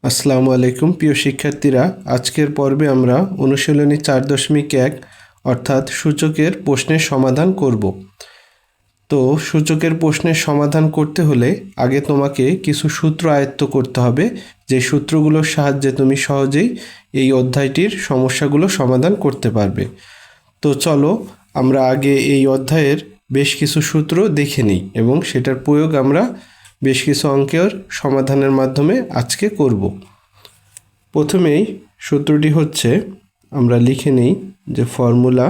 আসসালামু আলাইকুম প্রিয় শিক্ষার্থীরা, আজকের পর্বে আমরা অনুশীলনী 4.1 অর্থাৎ সূচকের প্রশ্নের সমাধান করব। তো সূচকের প্রশ্নের সমাধান করতে হলে আগে তোমাকে কিছু সূত্র আয়ত্ত করতে হবে, যে সূত্রগুলোর সাহায্যে তুমি সহজেই এই অধ্যায়টির সমস্যাগুলো সমাধান করতে পারবে। তো চলো আমরা আগে এই অধ্যায়ের বেশ কিছু সূত্র দেখে নিই এবং সেটার প্রয়োগ আমরা বেশ কিছু অঙ্কের সমাধানের মাধ্যমে আজকে করব। প্রথমেই সূত্রটি হচ্ছে, আমরা লিখে নিই যে ফর্মুলা।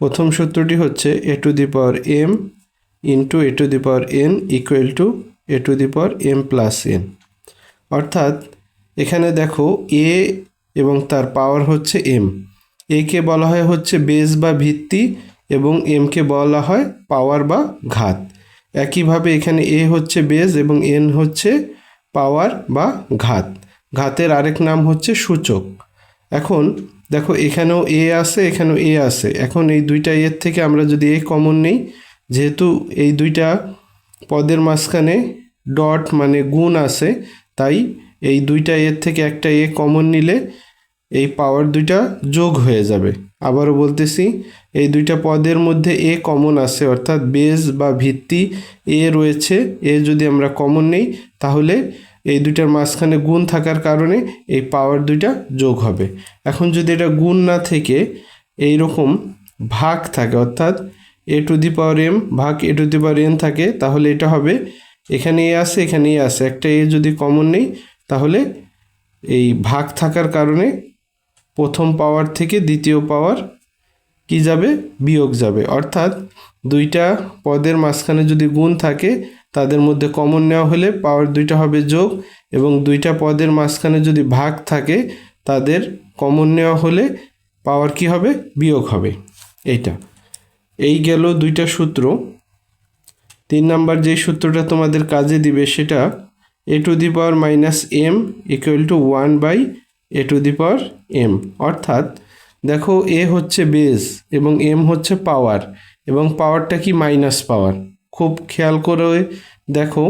প্রথম সূত্রটি হচ্ছে a to the power m into a to the power n equal to a to the power m plus n। অর্থাৎ এখানে দেখো a এবং তার পাওয়ার হচ্ছে m। a কে বলা হয় হচ্ছে বেস বা ভিত্তি এবং m কে বলা হয় পাওয়ার বা ঘাত। একইভাবে এখানে a হচ্ছে বেস এবং n হচ্ছে পাওয়ার বা ঘাত। ঘাতের আরেক নাম হচ্ছে সূচক। এখন দেখো এখানেও a আছে, এখানেও a আছে। এখন এই দুইটা এর থেকে আমরা যদি a কমন নেই, যেহেতু এই দুইটা পদের মাঝখানে ডট মানে গুণ আছে, তাই এই দুইটা এর থেকে একটা a কমন নিলে এই পাওয়ার দুইটা যোগ হয়ে যাবে। আবারও বলতেছি, এই দুইটা পদের মধ্যে a কমন আছে, অর্থাৎ বেস বা ভিত্তি a রয়েছে। a যদি আমরা কমন নেই তাহলে এই দুইটার মাঝখানে গুণ থাকার কারণে এই পাওয়ার দুইটা যোগ হবে। এখন যদি এটা গুণ না থেকে এই রকম ভাগ থাকে, অর্থাৎ a to the power m ভাগ a to the power n থাকে, তাহলে এটা হবে এখানে a আছে, এখানে a আছে, একটা a যদি কমন নেই তাহলে এই ভাগ থাকার কারণে প্রথম পাওয়ার থেকে দ্বিতীয় পাওয়ার কি যাবে, বিয়োগ যাবে। অর্থাৎ দুইটা পদের মাঝখানে যদি গুণ থাকে তাদের মধ্যে কমন নেওয়া হলে পাওয়ার দুইটা হবে যোগ, এবং দুইটা পদের মাঝখানে যদি ভাগ থাকে তাদের কমন নেওয়া হলে পাওয়ার কি হবে, বিয়োগ হবে। এই গেল দুইটা সূত্র। 3 নাম্বার যে সূত্রটা তোমাদের কাজে দিবে সেটা a to the power minus m equal to 1 by a to the power m। অর্থাৎ দেখো a হচ্ছে বেস এবং m হচ্ছে পাওয়ার, এবং পাওয়ারটা কি মাইনাস পাওয়ার। খুব খেয়াল করে দেখো,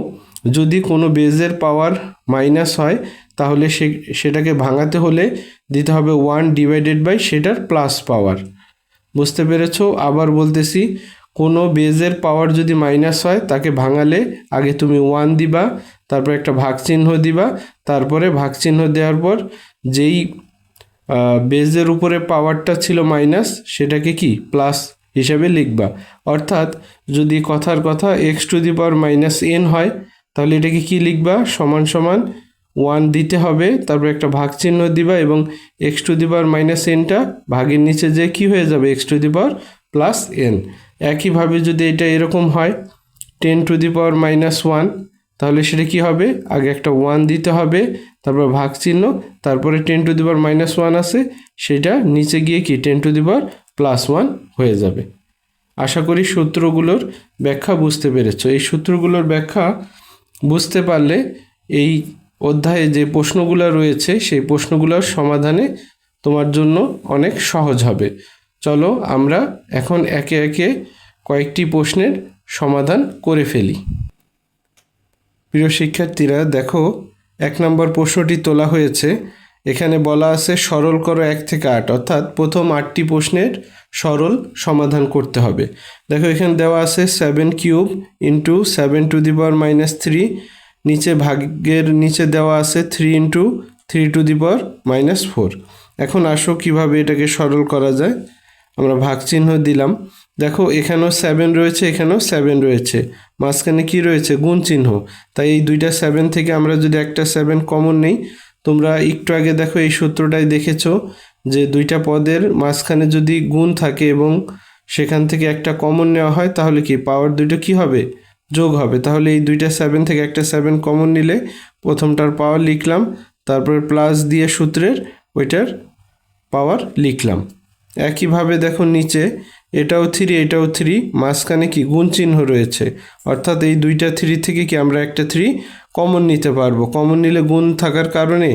যদি কোনো বেজের পাওয়ার মাইনাস হয় তাহলে সেটাকে ভাঙাতে হলে দিতে হবে 1 ডিভাইডেড বাই সেটার প্লাস পাওয়ার। বুঝতে পেরেছো? আবার বলতেছি, কোনো বেজের পাওয়ার যদি মাইনাস হয় তাকে ভাঙালে আগে তুমি 1 দিবা, তারপর একটা ভাগ চিহ্ন দিবা, তারপরে ভাগ চিহ্ন দেওয়ার পর যেই বেজের উপরে পাওয়ারটা ছিল মাইনাস সেটাকে কি প্লাস হিসাবে লিখবা। অর্থাৎ যদি কথার কথা x to the power minus N হয় তাহলে এটাকে কি লিখবা, সমান সমান 1 দিতে হবে, তারপর একটা ভাগ চিহ্ন দিবা এবং X to the power minus এনটা ভাগের নিচে যে কি হয়ে যাবে, X to the power plus N. একইভাবে যদি এটা এরকম হয় 10 টু দি পাওয়ার মাইনাস 1, তাহলে সেটা কি হবে, আগে একটা 1 দিতে হবে, তারপর ভাগ চিহ্ন, তারপরে 10 টু দি পাওয়ার মাইনাস 1 আছে, সেটা নিচে গিয়ে কি 10 টু দি পাওয়ার প্লাস 1 হয়ে যাবে। আশা করি সূত্রগুলোর ব্যাখ্যা বুঝতে পেরেছো। এই সূত্রগুলোর ব্যাখ্যা বুঝতে পারলে এই অধ্যায়ে যে প্রশ্নগুলো রয়েছে সেই প্রশ্নগুলোর সমাধানে তোমার জন্য অনেক সহজ হবে। চলো আমরা এখন একে একে কয়েকটি প্রশ্নের সমাধান করে ফেলি। প্রিয় শিক্ষার্থীরা দেখো, 1 নম্বর প্রশ্নটি তোলা হয়েছে। এখানে বলা আছে সরল করো 1 থেকে 8, অর্থাৎ প্রথম 8টি প্রশ্নের সরল সমাধান করতে হবে। দেখো এখানে দেওয়া আছে 7 cube into 7 two the power minus 3, নিচে ভাগের নিচে দেওয়া আছে 3 into 3 two the power minus 4। এখন আসো কিভাবে এটাকে সরল করা যায়। আমরা ভাগ চিহ্ন দিলাম। দেখো এখানেও 7 রয়েছে, এখানেও 7 রয়েছে, মাঝখানে কি রয়েছে, গুণ চিহ্ন। তাই এই দুইটা 7 থেকে আমরা যদি একটা 7 কমন নেই, তোমরা একটু আগে দেখো এই সূত্রটাই দেখেছো যে দুইটা পদের মাঝখানে যদি গুণ থাকে এবং সেখান থেকে একটা কমন নেওয়া হয় তাহলে কি পাওয়ার দুটো কি হবে, যোগ হবে। তাহলে এই দুইটা 7 থেকে একটা 7 কমন নিলে প্রথমটার পাওয়ার লিখলাম, তারপরে প্লাস দিয়ে সূত্রের ওইটার পাওয়ার লিখলাম। একইভাবে দেখো নিচে এটাও 3, এটাও 3, মাঝখানে কি গুণ চিহ্ন রয়েছে, অর্থাৎ এই দুইটা 3 থেকে কি আমরা একটা 3 কমন নিতে পারবো। কমন নিলে গুণ থাকার কারণে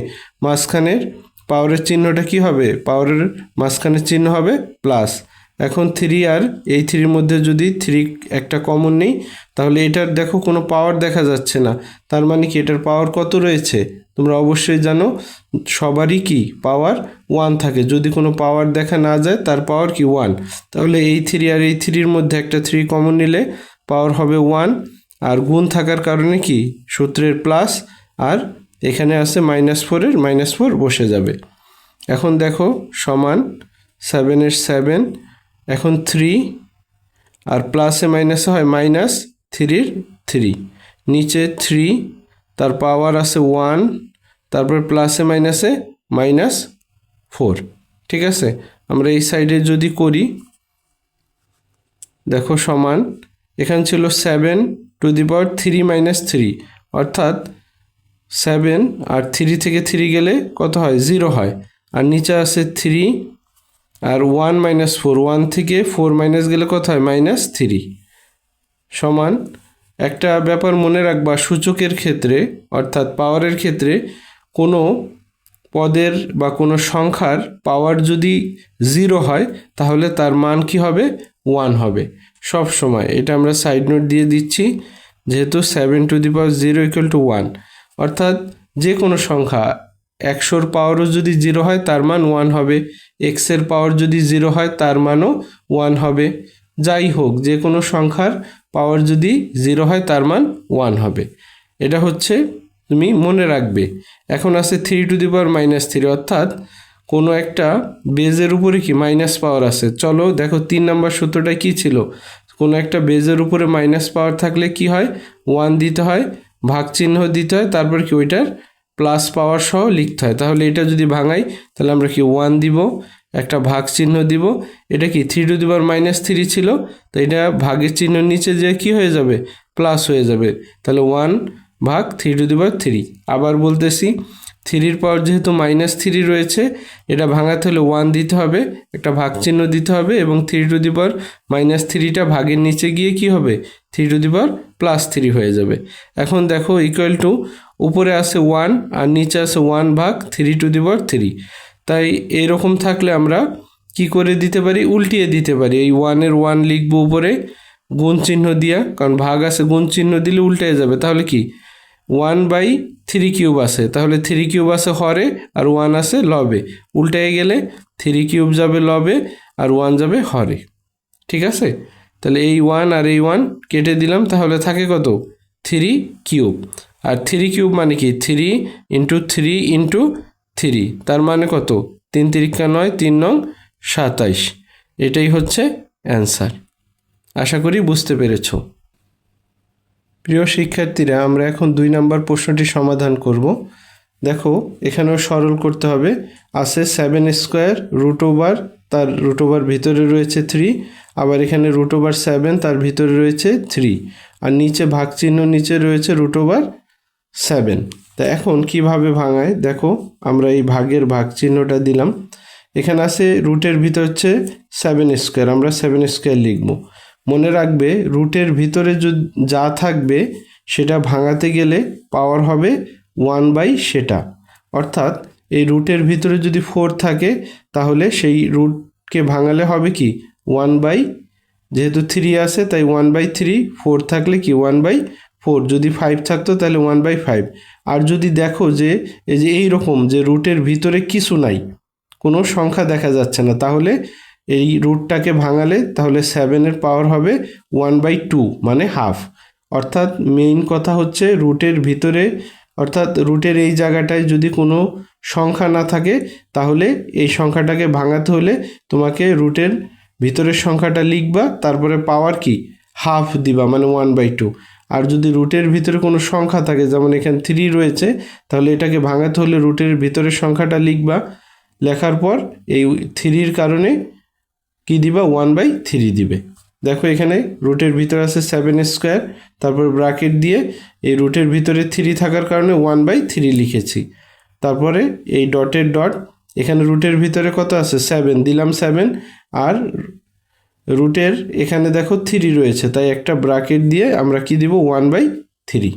মাঝখানের পাওয়ারের চিহ্নটা কি হবে, পাওয়ারের মাঝখানের চিহ্ন হবে প্লাস। এখন 3 আর এই 3-র মধ্যে যদি 3 একটা কমন নেই, তাহলে এটার দেখো কোনো পাওয়ার দেখা যাচ্ছে না। তার মানে কি এটার পাওয়ার কত রয়েছে? তোমরা অবশ্যই জানো সবারই কি পাওয়ার 1 থাকে। যদি কোনো পাওয়ার দেখা না যায় তার পাওয়ার কি 1। তাহলে এই 3 আর এই 3-র মধ্যে একটা 3 কমন নিলে পাওয়ার হবে 1, আর গুণ থাকার কারণে কি সূত্রের প্লাস, আর এখানে আছে -4-এর -4 বসে যাবে। এখন দেখো সমান 7-এর 7, এখন 3 আর প্লাসে মাইনাসে হয় -3-এর 3, নিচে 3 তার পাওয়ার আছে 1, তারপর প্লাসে মাইনাসে -4। ঠিক আছে, আমরা এই সাইডে যদি করি দেখো সমান এখানে ছিল 7⁻³ - 3, অর্থাৎ 7 আর 3 থেকে 3 গেলে কত হয়? 0 হয়। আর নিচে আছে 3 আর 1 - 4, 1 থেকে 4 মাইনাস গেলে কত হয়? -3 সমান। একটা ব্যাপার মনে রাখবা, সূচকের ক্ষেত্রে অর্থাৎ পাওয়ারের ক্ষেত্রে কোনো পদের বা কোনো সংখ্যার পাওয়ার যদি 0 হয় তাহলে তার মান কি হবে? 1 হবে সব সময়। এটা আমরা সাইড নোট দিয়ে দিচ্ছি, যেহেতু 7⁻0 = 1, অর্থাৎ যে কোনো সংখ্যা 100-র পাওয়ারও যদি 0 হয় তার মান 1 হবে, এক্সের পাওয়ার যদি 0 হয় তার মানও 1 হবে। যাই হোক, যে কোনো সংখ্যার পাওয়ার যদি 0 হয় তার মান 1 হবে। এটা হচ্ছে তুমি মনে রাখবে। এখন আছে 3⁻³ অর্থাৎ কোনো একটা বেজের উপরে কি মাইনাস পাওয়ার আছে। চলো দেখো 3 নম্বর সূত্রটা কি ছিল? কোনো একটা বেজের উপরে মাইনাস পাওয়ার থাকলে কি হয়? 1 দিতে হয়, ভাগ চিহ্ন দিতে হয়, তারপর কি ওইটার প্লাস পাওয়ার সহ লিখতে হয়। তাহলে এটা যদি ভাঙাই তাহলে আমরা কি 1 দিব, একটা ভাগ চিহ্ন দিব। এটা কি 3⁻³ ছিল, তো এটা ভাগের চিহ্ন নিচে যে কি হয়ে যাবে? প্লাস হয়ে যাবে। তাহলে 1 ভাগ 3⁻3। আবার বলতেছি, 3-র পাওয়ার যেহেতু -3 রয়েছে, এটা ভাঙাতে হলে 1 দিতে হবে, একটা ভাগ চিহ্ন দিতে হবে, এবং 3⁻³ ভাগের নিচে গিয়ে কি হবে? 3⁻+3 হয়ে যাবে। এখন দেখো ইকুয়াল টু উপরে আছে 1 আর নিচে আছে 1 ভাগ 3⁻3। তাই এরকম থাকলে আমরা কি করে দিতে পারি? উল্টিয়ে দিতে পারি। এই 1-এর 1 লিখবো উপরে গুণ চিহ্ন দিয়া, কারণ ভাগ আছে, গুণ চিহ্ন দিলে উল্টে যাবে। তাহলে কি 1/3³ আছে, তাহলে 3³ আছে হরে আর 1 আছে লবে, উল্টে গেলে 3³ যাবে লবে আর 1 যাবে হরে। ঠিক আছে, তাহলে এই 1 আর এই 1 কেটে দিলাম, তাহলে থাকে কত? 3³ আর 3³ মানে কি 3 × 3 × 3, তার মানে কত? 3 × 3 = 9, 3 নং 27। এটাই হচ্ছে অ্যান্সার। আশা করি বুঝতে পেরেছ। প্রিয় শিক্ষার্থীরা, আমরা এখন 2 নম্বর প্রশ্নটি সমাধান করব। দেখো এখানেও সরল করতে হবে। আছে 7² √ তার √ ভিতরে রয়েছে 3, আবার এখানে √7 তার ভিতরে রয়েছে 3, আর নিচে ভাগ চিহ্ন নিচে রয়েছে √7। তা এখন কিভাবে ভাঙায় দেখো, আমরা এই ভাগের ভাগ চিহ্নটা দিলাম। এখানে আছে রুটের ভিতর হচ্ছে 7², আমরা 7² লিখব। মনে রাখবে রুটের ভিতরে যা থাকবে সেটা ভাঙাতে গেলে পাওয়ার হবে 1 সেটা। অর্থাৎ এই রুটের ভিতরে যদি 4 থাকে তাহলে সেই রুটকে ভাঙালে হবে কি 1 যেহেতু 3 আছে তাই 1/3, 4 থাকলে কি 1/4, যদি 5 থাকতো তাহলে 1/5। আর যদি দেখো যে এই যে এইরকম যে রুটের ভিতরে কিছু নাই, কোনো সংখ্যা দেখা যাচ্ছে না, তাহলে এই রুটটাকে ভাঙালে তাহলে 7-এর পাওয়ার হবে 1/2 মানে হাফ। অর্থাৎ মেইন কথা হচ্ছে রুটের ভিতরে, অর্থাৎ রুটের এই জায়গাটায় যদি কোনো সংখ্যা না থাকে তাহলে এই সংখ্যাটাকে ভাঙাতে হলে তোমাকে রুটের ভিতরের সংখ্যাটা লিখবা, তারপরে পাওয়ার কি হাফ দিবা মানে 1/2। আর যদি রুটের ভিতরে কোনো সংখ্যা থাকে, যেমন এখানে 3 রয়েছে, তাহলে এটাকে ভাঙাতে হলে রুটের ভিতরের সংখ্যাটা লিখবা, লেখার পর এই 3-র কারণে কি দিবা 1/3 দিবে। দেখো এখানে রুটের ভিতরে আছে 7², তারপর ব্র্যাকেট দিয়ে এই রুটের ভিতরে 3 থাকার কারণে 1/3 লিখেছি। তারপরে এই ডটের ডট, এখানে রুটের ভিতরে কত আছে 7, দিলাম 7, আর রুটের এখানে দেখো 3 রয়েছে, তাই একটা ব্র্যাকেট দিয়ে আমরা কি দিব 1/3।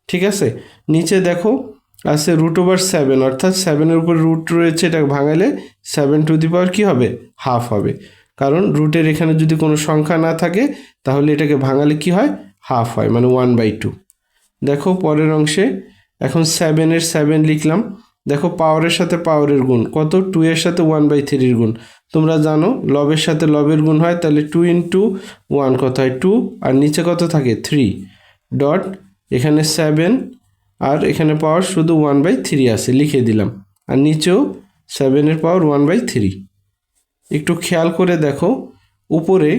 ঠিক আছে, নিচে দেখো আছে √7, অর্থাৎ 7-এর উপর রুট রয়েছে, এটা ভাঙালে 7 টু দি পাওয়ার কি হবে হাফ হবে। কারণ রুটের এখানে যদি কোনো সংখ্যা না থাকে তাহলে এটাকে ভাঙালে কি হয়, হাফ হয়, মানে 1/2। দেখো পরের অংশে এখন 7-এর 7 লিখলাম। দেখো পাওয়ারের সাথে পাওয়ারের গুণ কত, 2 এর সাথে 1/3 গুণ। তোমরা জানো লবের সাথে লবের গুণ হয়, তাহলে 2 × 1 কত হয় 2, আর নিচে কত থাকে 3 ডট এখানে 7 আর এখানে পাওয়ার শুধু 1/3 আছে, লিখে দিলাম, আর নিচেও 7-এর পাওয়ার 1/3। একটু খেয়াল করে দেখো উপরে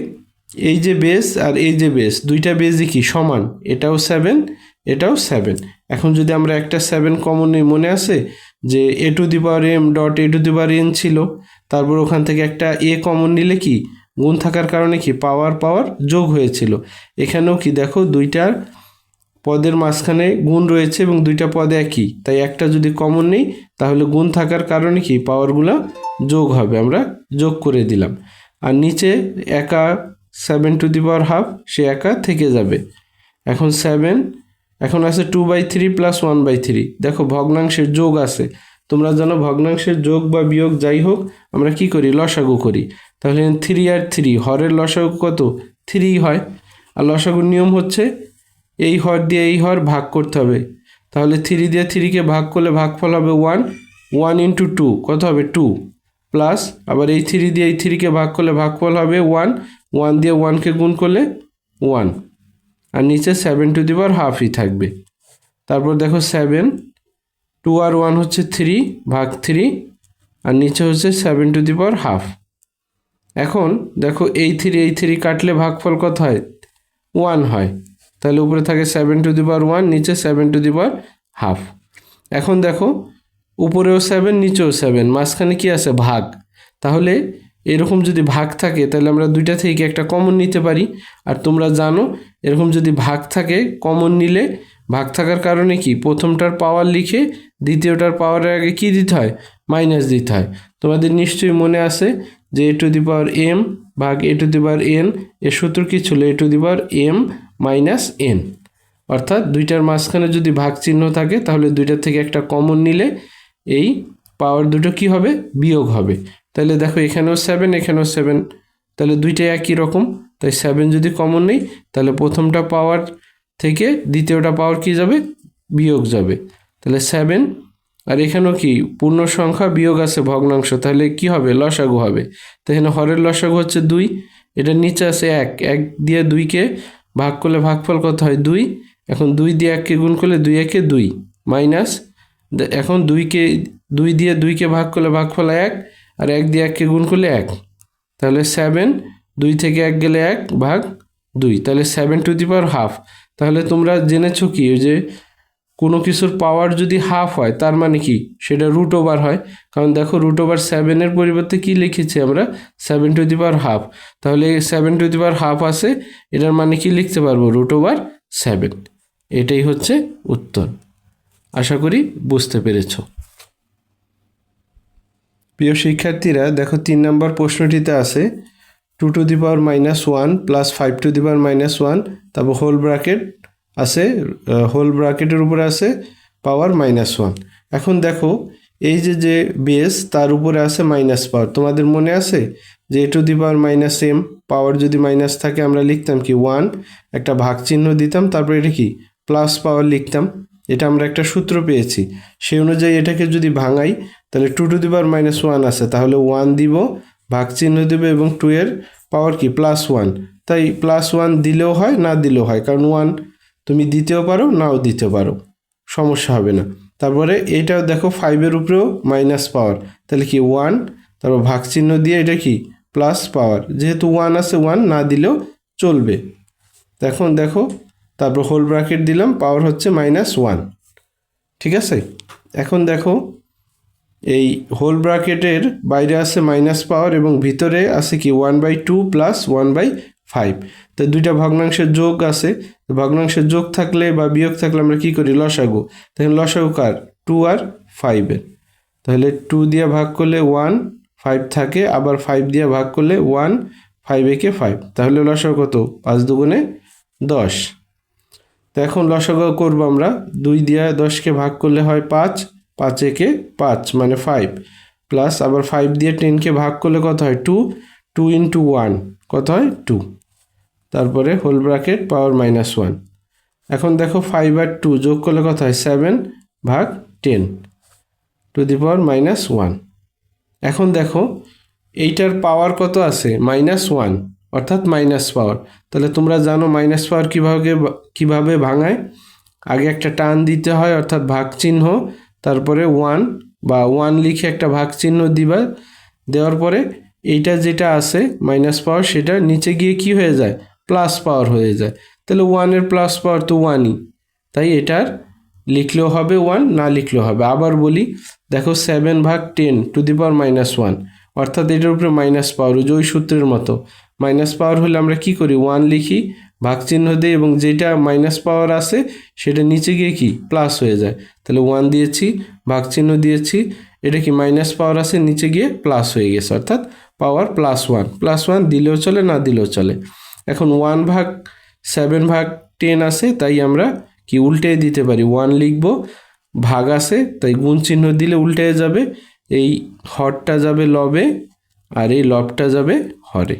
এই যে বেস আর এই যে বেস, দুইটা বেসই কি সমান, এটাও 7 এটাও 7। এখন যদি আমরা একটা 7 কমন নিই, মনে আছে যে a⁴m ডট a⁴n ছিল, তারপর ওখান থেকে একটা a কমন নিলে কি গুণ থাকার কারণে কি পাওয়ার যোগ হয়েছিল। এখানেও কি দেখো দুইটার পদের মাঝখানে গুণ রয়েছে এবং দুইটা পদ একই, তাই একটা যদি কমন নেই তাহলে গুণ থাকার কারণে কি পাওয়ারগুলো যোগ হবে, আমরা যোগ করে দিলাম। আর নিচে একা 7^½ সে একা থেকে যাবে। এখন 7 এখন আছে 2/3 + 1/3। দেখো ভগ্নাংশের যোগ আছে, তোমরা জানো ভগ্নাংশের যোগ বা বিয়োগ যাই হোক আমরা কি করি, লসাগু করি। তাহলে 3 আর 3 হরের লসাগু কত, 3 হয়। আর লসাগুর নিয়ম হচ্ছে এই হর দিয়ে এই হর ভাগ করতে হবে। তাহলে 3 দিয়ে 3কে ভাগ করলে ভাগফল হবে 1, 1 × 2 কত হবে 2, প্লাস আবার এই 3 দিয়ে এই 3কে ভাগ করলে ভাগফল হবে 1, 1 দিয়ে 1কে গুণ করলে 1, আর নিচে 7^½ থাকবে। তারপর দেখো 7, 2 আর 1 হচ্ছে 3 ভাগ 3, আর নিচে হচ্ছে 7^½ এখন দেখো এই 3 কাটলে ভাগফল কত হয়, 1 হয়। তাহলে উপরে থাকে 7^1, নিচে 7^½ এখন দেখো উপরেও 7 নিচেও 7, মাঝখানে কি আছে ভাগ। তাহলে এরকম যদি ভাগ থাকে তাহলে আমরা দুইটা থেকে একটা কমন নিতে পারি। আর তোমরা জানো এরকম যদি ভাগ থাকে কমন নিলে ভাগ থাকার কারণে কি প্রথমটার পাওয়ার লিখে দ্বিতীয়টার পাওয়ারের আগে কি দিতে হয়, মাইনাস দিতে হয়। তোমাদের নিশ্চয়ই মনে আছে যে a⁴m ভাগ a⁴n এর সূত্র কি ছিল, a⁴m - n, অর্থাৎ দুইটার মাঝখানে যদি ভাগ চিহ্ন থাকে তাহলে দুইটার থেকে একটা কমন নিলে এই পাওয়ার দুটো কি হবে, বিয়োগ হবে। তাহলে দেখো এখানেও 7 এখানেও 7, তাহলে দুইটাই একই রকম, তাই 7 যদি কমন নেই তাহলে প্রথমটা পাওয়ার থেকে দ্বিতীয়টা পাওয়ার কি যাবে, বিয়োগ যাবে। তাহলে 7, আর এখানেও কি পূর্ণ সংখ্যা বিয়োগ আছে ভগ্নাংশ, তাহলে কি হবে, লসাগু হবে। তো এখানে হরের লসাগু হচ্ছে 2, এটা নিচে আছে 1, 1 দিয়ে 2কে ভাগ করলে ভাগফল কত হয় 2, এখন 2 দিয়ে 1কে গুণ করলে 2 × 1 = 2 মাইনাস, এখন 2 দিয়ে 2কে ভাগ করলে ভাগফল 1, আর 1 দিয়ে 1কে গুণ করলে 1, তাহলে 7, 2 থেকে 1 গেলে 1 ভাগ 2, তাহলে 7^½ তাহলে তোমরা জেনেছো কি ওই যে কোনো কিছুর পাওয়ার যদি হাফ হয় তার মানে কি সেটা √ওভার হয়। কারণ দেখো √7-এর পরিবর্তে কি লিখেছি আমরা, 7^²। তাহলে 7^½ আছে, এটার মানে কি লিখতে পারবো, √7। এটাই হচ্ছে উত্তর। আশা করি বুঝতে পেরেছো। প্রিয় শিক্ষার্থীরা দেখো 3 নম্বর প্রশ্নটিতে আছে 2⁻⁻1 + 5⁻⁻1, তারপর হোল ব্র্যাকেট আছে, হোল ব্র্যাকেটের উপরে আছে পাওয়ার -1। এখন দেখো এই যে বেস তার উপরে আছে মাইনাস পাওয়ার। তোমাদের মনে আছে যে a⁻m পাওয়ার যদি মাইনাস থাকে আমরা লিখতাম কি 1, একটা ভাগ চিহ্ন দিতাম, তারপর এটা কি প্লাস পাওয়ার লিখতাম। এটা আমরা একটা সূত্র পেয়েছি, সেই অনুযায়ী এটাকে যদি ভাঙাই তাহলে 2⁻1 আছে, তাহলে 1 দিব, ভাগ চিহ্ন দেবে এবং 2 এর পাওয়ার কি +1, তাই +1 দিলেও হয় না দিলেও হয়, কারণ 1 তুমি দিতেও পারো নাও দিতে পারো, সমস্যা হবে না। তারপরে এইটাও দেখো 5-এর উপরেও মাইনাস পাওয়ার, তাহলে কি 1, তারপর ভাগ চিহ্ন দিয়ে এটা কি প্লাস পাওয়ার, যেহেতু 1 আছে 1 না দিলেও চলবে। এখন দেখো তারপর হোল ব্র্যাকেট দিলাম, পাওয়ার হচ্ছে -1, ঠিক আছে। এখন দেখো এই হোল ব্র্যাকেটের বাইরে আছে মাইনাস পাওয়ার এবং ভিতরে আছে কি 1/2 + 1/5, তো দুইটা ভগ্নাংশের যোগ আছে। ভগ্নাংশের যোগ থাকলে বা বিয়োগ থাকলে আমরা কি করি, লসাগু। তাহলে লসাগু কার, 2 আর 5-এর, তাহলে 2 দিয়ে ভাগ করলে 1, 5 থাকে, আবার 5 দিয়ে ভাগ করলে 1, 5 একে 5, তাহলে লসাগু কত, 5 দুগুণে 10। তো এখন লসাগু করবো আমরা, 2 দিয়ে 10কে ভাগ করলে হয় 5, 5 একে 5 মানে 5, প্লাস আবার 5 দিয়ে 10কে ভাগ করলে কত হয় 2, 2 ইন্টু 1 কত হয় 2, তারপরে হোল ব্র্যাকেট পাওয়ার -1। এখন দেখো 5 আর 2 যোগ করলে কত হয় 7/10 টু দি পাওয়ার -1। এখন দেখো এইটার পাওয়ার কত আছে -1, অর্থাৎ মাইনাস পাওয়ার। তাহলে তোমরা জানো মাইনাস পাওয়ার কিভাবে ভাঙায়। আগে একটা টান দিতে হয়, অর্থাৎ ভাগ চিহ্ন, তারপরে 1 বা 1 লিখে একটা ভাগ চিহ্ন দিবা। দেওয়ার পরে এইটা যেটা আছে মাইনাস পাওয়ার, সেটা নিচে গিয়ে কি হয়ে যায় প্লাস পাওয়ার হয়ে যায়। তাহলে 1-এর প্লাস পাওয়ার তো 1ই, তাই এটার লিখলেও হবে 1, না লিখলেও হবে। আবার বলি, দেখো 7/10 টু দি পাওয়ার -1, অর্থাৎ এটার উপরে মাইনাস পাওয়ার, ওই সূত্রের মতো। মাইনাস পাওয়ার হলে আমরা কি করি 1 লিখি, ভাগ চিহ্ন দিই, এবং যেটা মাইনাস পাওয়ার আছে সেটা নিচে গিয়ে কি প্লাস হয়ে যায়। তাহলে 1 দিয়েছি, ভাগ চিহ্ন দিয়েছি, এটা কি মাইনাস পাওয়ার আছে, নিচে গিয়ে প্লাস হয়ে গেছে, অর্থাৎ পাওয়ার +1 দিলেও চলে, না দিলেও চলে। এখন 1/7/10 আছে, তাই আমরা কি উল্টে দিতে পারি, 1 লিখব, ভাগ আছে তাই গুণ চিহ্ন দিলে উল্টে যাবে, এই হরটা যাবে লবে আর এই লবটা যাবে হরে।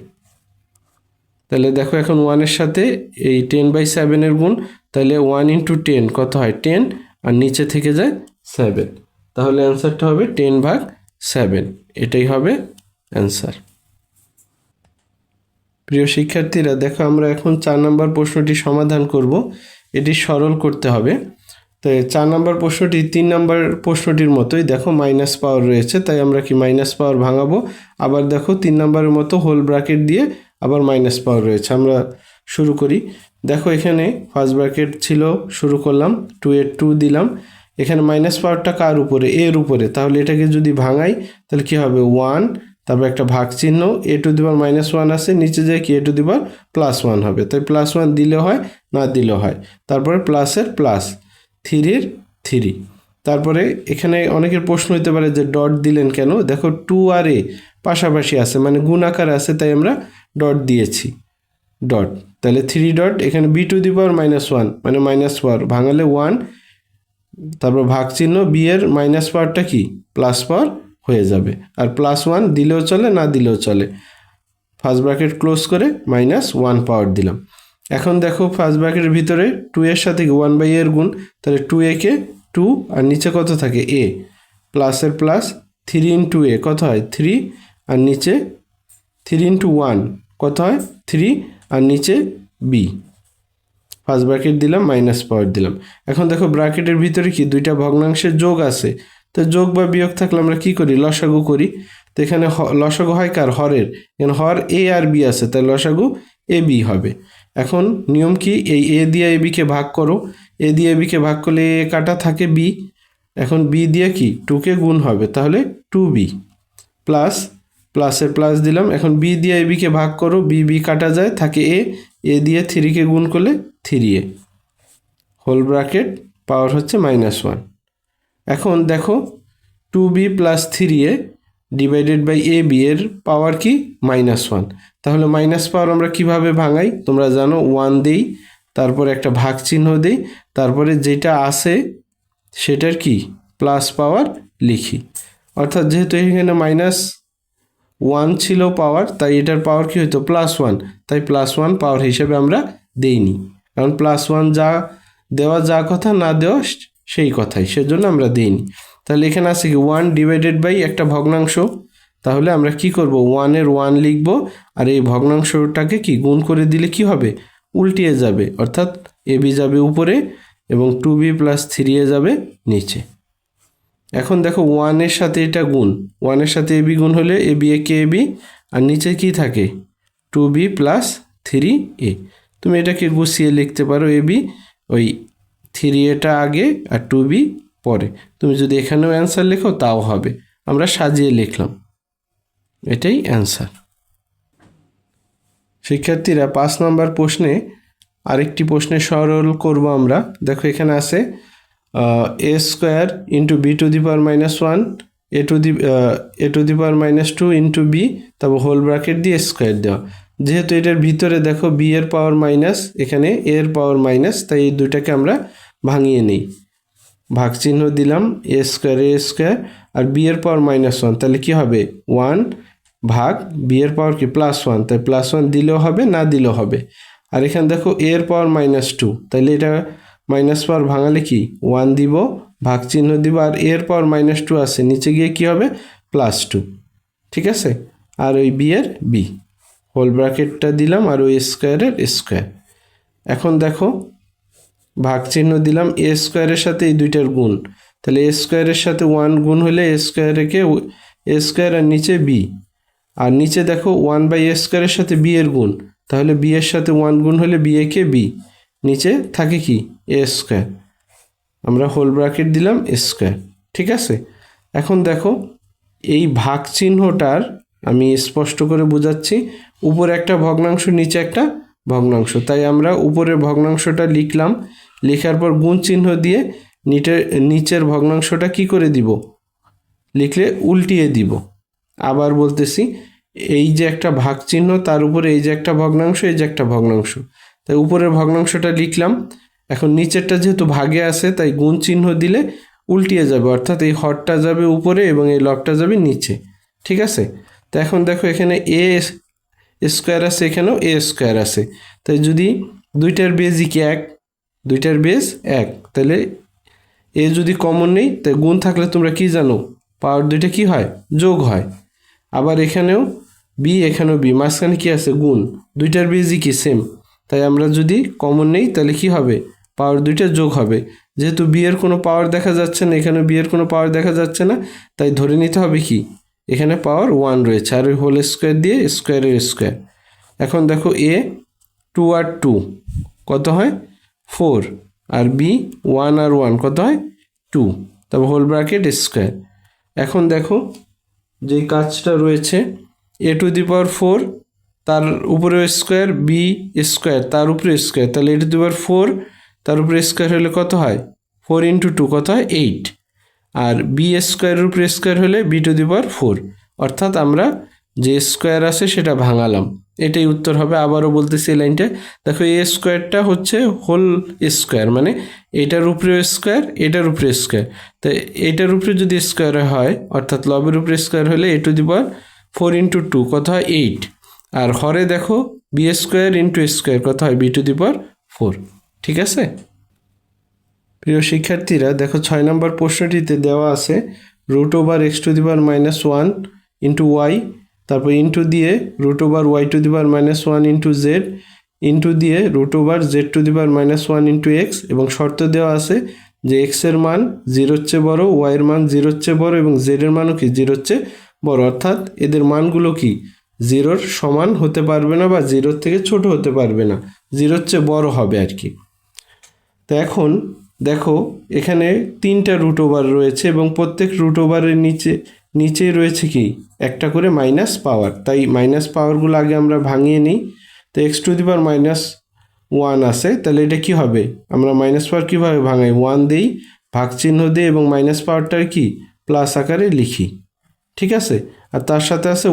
তাহলে দেখো এখন 1-এর সাথে এই 10/7 গুণ, তাহলে 1 ইন্টু 10 কত হয় 10, আর নিচে থেকে যায় 7, তাহলে অ্যান্সারটা হবে 10/7, এটাই হবে অ্যান্সার। প্রিয় শিক্ষার্থীরা, দেখো আমরা এখন 4 নম্বর প্রশ্নটি সমাধান করব। এটি সরল করতে হবে। তো 4 নম্বর প্রশ্নটি 3 নম্বর প্রশ্নটির মতোই, দেখো মাইনাস পাওয়ার রয়েছে, তাই আমরা কি মাইনাস পাওয়ার ভাঙাবো। আবার দেখো 3 নম্বরের মতো হোল ব্র্যাকেট দিয়ে আবার মাইনাস পাওয়ার রয়েছে। আমরা শুরু করি। দেখো এখানে ফার্স্ট ব্র্যাকেট ছিল, শুরু করলাম, 2 2 দিলাম। এখানে মাইনাস পাওয়ারটা কার উপরে, এর উপরে, তাহলে এটাকে যদি ভাঙাই তাহলে কি হবে 1, তারপর একটা ভাগ চিহ্ন, a টু দি পাওয়ার -1 আছে, নিচে যায় কি a টু দি পাওয়ার +1 হবে, তাই +1 দিলেও হয়, না দিলেও হয়। তারপরে প্লাসের প্লাস, 3-এর 3। তারপরে এখানে অনেকের প্রশ্ন হতে পারে যে ডট দিলেন কেন। দেখো 2 আর a পাশাপাশি আছে, মানে গুণ আকারে আছে, তাই আমরা ডট দিয়েছি, ডট। তাহলে 3 ডট, এখানে b টু দি পাওয়ার -1 মানে মাইনাস পাওয়ার, ভাঙালে 1, তারপর ভাগ চিহ্ন, বি এর মাইনাস পাওয়ারটা কি প্লাস পাওয়ার হয়ে যাবে। আর +1 দিলেও চলে, না দিলেও চলে। ফার্স্ট ব্র্যাকেট ক্লোজ করে -1 পাওয়ার দিলাম। এখন দেখো ফার্স্ট ব্র্যাকেটের ভিতরে 2 এর সাথে 1/a এর গুণ, তাহলে 2a কে 2, আর নিচে কত থাকে a, প্লাসের প্লাস, 3 ইন্টু a কত হয় 3, আর নিচে 3 ইন্টু 1 কত হয় 3, আর নিচে b। ফার্স্ট ব্র্যাকেট দিলাম, মাইনাস পাওয়ার দিলাম। এখন দেখো ব্র্যাকেটের ভিতরে কি দুইটা ভগ্নাংশের যোগ আছে, তো যোগ বা বিয়োগ থাকলে আমরা কি করি লসাগু করি। তো এখানে লসাগু হয় কার, হরের, এখানে হর a আর b আছে, তাই লসাগু ab হবে। এখন নিয়ম কি, এই a দিয়ে ab কে ভাগ করো, a দিয়ে ab কে ভাগ করলে a কাটা থাকে b, এখন b দিয়ে কি 2 কে গুণ হবে, তাহলে 2b, প্লাস প্লাসের প্লাস দিলাম। এখন b দিয়ে ab কে ভাগ করো, b কাটা যায়, থাকে a দিয়ে 3 কে গুণ করলে 3a, হোল ব্র্যাকেট পাওয়ার হচ্ছে -1। এখন দেখো 2b plus 3a divided by ab এর পাওয়ার কি -1। তাহলে মাইনাস পাওয়ার আমরা কিভাবে ভাঙাই, তোমরা জানো 1 দেই, তারপরে একটা ভাগ চিহ্ন দেই, তারপরে যেটা আছে সেটার কি প্লাস পাওয়ার লিখি। অর্থাৎ যেহেতু এখানে -1 ছিল পাওয়ার, তাই এটার পাওয়ার কি হতো +1, তাই +1 পাওয়ার হিসেবে আমরা দেইনি, কারণ +1 যা দেওয়া যা কথা, না দেওয়া সেই কথাই, সেজন্য আমরা দেইনি। তাহলে এখানে আছে কি 1 ডিভাইডেড বাই একটা ভগ্নাংশ, তাহলে আমরা কি করব 1-এর 1 লিখব, আর এই ভগ্নাংশটাকে কি গুণ করে দিলে কি হবে উল্টিয়ে যাবে, অর্থাৎ ab যাবে উপরে এবং 2b প্লাস 3a যাবে নিচে। এখন দেখো 1-এর সাথে এটা গুণ, 1-এর সাথে ab গুণ হলে ab কে ab, আর নিচে কি থাকে 2b প্লাস 3a। তুমি এটাকে গুছিয়ে লিখতে পারো, ab ওই 3a আগে আর 2b পরে। তুমি যদি এখানেও অ্যান্সার লেখো তাও হবে, আমরা সাজিয়ে লিখলাম, এটাই অ্যান্সার। শিক্ষার্থীরা 5 নম্বর প্রশ্নে আরেকটি প্রশ্নে সরল করব আমরা। দেখো এখানে আছে a² into b two the power -1 a to the power -2 into b, তারপর হোল ব্র্যাকেট দিয়ে স্কোয়ার দেওয়া। যেহেতু এটার ভিতরে দেখো b এর পাওয়ার মাইনাস, এখানে a এর পাওয়ার মাইনাস, তাই এই দুইটাকে আমরা ভাঙিয়ে নিই, ভাগ চিহ্ন দিলাম, a² আর b এর পাওয়ার -1, তাহলে কি হবে 1 ভাগ বি এর পাওয়ার কি +1, তাই +1 দিলেও হবে না দিলেও হবে। আর এখানে দেখো এ এর পাওয়ার -2, তাহলে এটা মাইনাস পাওয়ার ভাঙালে কি 1 দিব, ভাগ চিহ্ন দিব, আর এ এর পাওয়ার -2 আছে, নিচে গিয়ে কি হবে +2, ঠিক আছে। আর ওই বি এর বি, হোল ব্র্যাকেটটা দিলাম, আর ওই স্কোয়ারের স্কোয়ার। এখন দেখো ভাগ চিহ্ন দিলাম, এ স্কোয়ারের সাথে এই দুইটার গুণ, তাহলে এ স্কোয়ারের সাথে 1 গুণ হলে এ স্কোয়ারকে এ স্কোয়ার, আর নিচে বি, আর নিচে দেখো 1/a স্কোয়ারের সাথে বি এর গুণ, তাহলে বি এর সাথে 1 গুণ হলে বি একে বি, নিচে থাকে কি এ স্কোয়ার, আমরা হোল ব্র্যাকেট দিলাম স্কোয়ার, ঠিক আছে। এখন দেখো এই ভাগ চিহ্নটার আমি স্পষ্ট করে বোঝাচ্ছি, উপরে একটা ভগ্নাংশ নিচে একটা ভগ্নাংশ, তাই আমরা উপরের ভগ্নাংশটা লিখলাম, লেখার পর গুণ চিহ্ন দিয়ে নিচের ভগ্নাংশটা কি করে দিব, লিখলে উল্টিয়ে দিব। আবার বলতেছি, এই যে একটা ভাগ চিহ্ন, তার উপরে এই যে একটা ভগ্নাংশ, এই যে একটা ভগ্নাংশ, তাই উপরের ভগ্নাংশটা লিখলাম। এখন নিচেরটা যেহেতু ভাগে আছে, তাই গুণ চিহ্ন দিলে উল্টিয়ে যাবে, অর্থাৎ এই হরটা যাবে উপরে এবং এই লবটা যাবে নিচে, ঠিক আছে। তো এখন দেখো এখানে এ স্কোয়ার আছে, এখানেও এ স্কোয়ার আছে, তাই যদি দুইটার বেজই কি এক, দুইটার বেজ এক, তাহলে এ যদি কমন নেই, তাই গুণ থাকলে তোমরা কি জানো, পাওয়ার দুইটা কি হয়, যোগ হয়। আবার এখানেও বি, এখানেও বি, মাঝখানে কি আছে গুণ, দুইটার বেজই কি সেম, তাই আমরা যদি কমন নেই তাহলে কি হবে, পাওয়ার দুইটা যোগ হবে। যেহেতু বি এর কোনো পাওয়ার দেখা যাচ্ছে না, এখানে বি এর কোনো পাওয়ার দেখা যাচ্ছে না, তাই ধরে নিতে হবে কি এখানে পাওয়ার 1 রয়েছে, আর ওই হোল স্কোয়ার দিয়ে স্কোয়ারের স্কোয়ার। এখন দেখো এ 2 আর 2 কত হয় 4, আর বি 1 আর 1 কত হয় 2, তারপর হোল ব্র্যাকেট স্কোয়ার। এখন দেখো যেই কাজটা রয়েছে, a⁴ তার উপরে স্কোয়ার, বি স্কোয়ার তার উপরে স্কোয়ার, তাহলে a⁴ তার উপরে স্কোয়ার হলে কত হয় 4 × 2 কত হয় 8, আর বি স্কোয়ারের উপরে স্কোয়ার হলে b⁴, অর্থাৎ আমরা যে স্কোয়ার আছে সেটা ভাঙালাম, এটাই উত্তর হবে। আবারও বলতেছি এই লাইনটা দেখো, এ স্কোয়ারটা হচ্ছে হোল স্কোয়ার, মানে এটার উপরে স্কোয়ার, এটার উপরে স্কোয়ার, তো এটার উপরে যদি স্কোয়ার হয়, অর্থাৎ লবের উপরে স্কোয়ার হলে a⁴ 4 × 2 কত হয় 8, আর হরে দেখো বি স্কোয়ার × স্কোয়ার কত হয় b⁴, ঠিক আছে। প্রিয় শিক্ষার্থীরা দেখো 6 নম্বর প্রশ্নটিতে দেওয়া আছে √x⁻⁻1 × y, তারপর ইন্টু দিয়ে √y⁻1 × z, ইন্টু দিয়ে √z⁻1 × x, এবং শর্ত দেওয়া আছে যে x এর মান 0-র চেয়ে বড়, y এর মান 0-র চেয়ে বড়, এবং z এর মানও কি 0-র চেয়ে বড়, অর্থাৎ এদের মানগুলো কি 0-র সমান হতে পারবে না বা 0-র থেকে ছোট হতে পারবে না, 0-র চেয়ে বড় হবে আর কি। তো এখন দেখো এখানে 3টা রুট ওভার রয়েছে, এবং প্রত্যেক রুট ওভারের নিচেই রয়েছে কি একটা করে মাইনাস পাওয়ার, তাই মাইনাস পাওয়ারগুলো আগে আমরা ভাঙিয়ে নিই। তো x⁻1 আছে, তাহলে এটা কি হবে, আমরা মাইনাস পাওয়ার কীভাবে ভাঙাই, 1 দেই, ভাগ চিহ্ন দিই, এবং মাইনাস পাওয়ারটার কি প্লাস আকারে লিখি, ঠিক আছে। আর তার সাথে আছে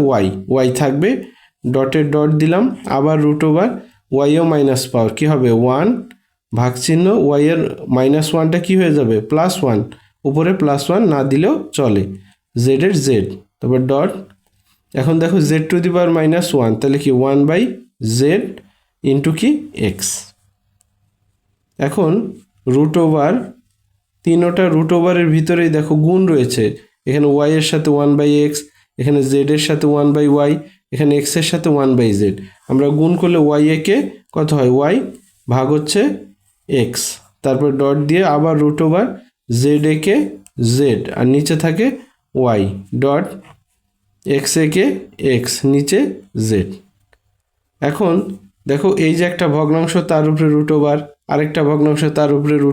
ওয়াই থাকবে, ডটের ডট দিলাম, আবার √ ওয়াইও মাইনাস পাওয়ার কি হবে 1, ভাগ চিহ্ন ওয়াই এর -1টা কি হয়ে যাবে +1, উপরে +1 না দিলেও চলে, জেড এর জেড, তারপর ডট। এখন দেখো z⁻1, তাহলে কি 1/z ইন্টু কি x। এখন তিনোটা রুট ওভারের ভিতরেই দেখো গুণ রয়েছে, এখানে ওয়াই এর সাথে 1/x, এখানে জেড এর সাথে 1/y, এখানে x এর সাথে 1/z, আমরা গুণ করলে ওয়াই একে কত হয় ওয়াই ভাগ হচ্ছে x, তারপর ডট দিয়ে আবার জেড একে জেড, আর নিচে থাকে ওয়াই, ডট x একে x, নিচে জেড। এখন দেখো এই যে একটা ভগ্নাংশ, তার উপরে √ আরেকটা ভগ্নাংশ, তার উপরে √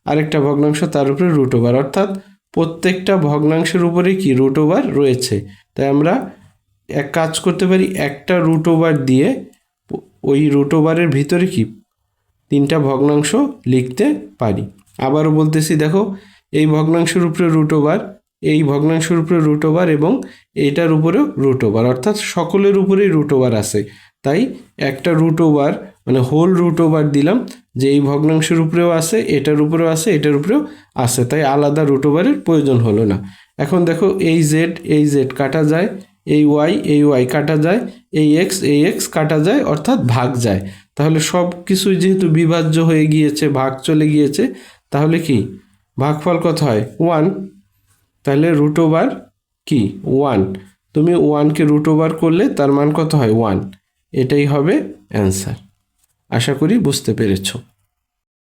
আরেকটা ভগ্নাংশ, তার উপরে √ অর্থাৎ প্রত্যেকটা ভগ্নাংশের উপরে কি √ রয়েছে, তাই আমরা এক কাজ করতে পারি, একটা √ দিয়ে ওই √ ভিতরে কি 3টা ভগ্নাংশ লিখতে পারি। আবারও বলতেছি দেখো, এই ভগ্নাংশের উপরে √ এই ভগ্নাংশের উপরে √ এবং এইটার উপরেও √ অর্থাৎ সকলের উপরেই √ আছে, তাই একটা √ মানে হোল √ দিলাম, যে এই ভগ্নাংশের উপরেও আছে, এটার উপরেও আছে, এটার উপরেও আছে, তাই আলাদা √ প্রয়োজন হলো না। এখন দেখো এই জেড কাটা যায়, এই ওয়াই কাটা যায়, এই এক্স কাটা যায়, অর্থাৎ ভাগ যায়। তাহলে সব কিছুই যেহেতু বিভাজ্য হয়ে গিয়েছে, ভাগ চলে গিয়েছে, তাহলে কি ভাগফল কত হয়? 1। তাহলে রুট ওভার কি 1, তুমি 1কে রুট ওভার করলে তার মান কত হয়? 1। এটাই হবে অ্যান্সার। আশা করি বুঝতে পেরেছো।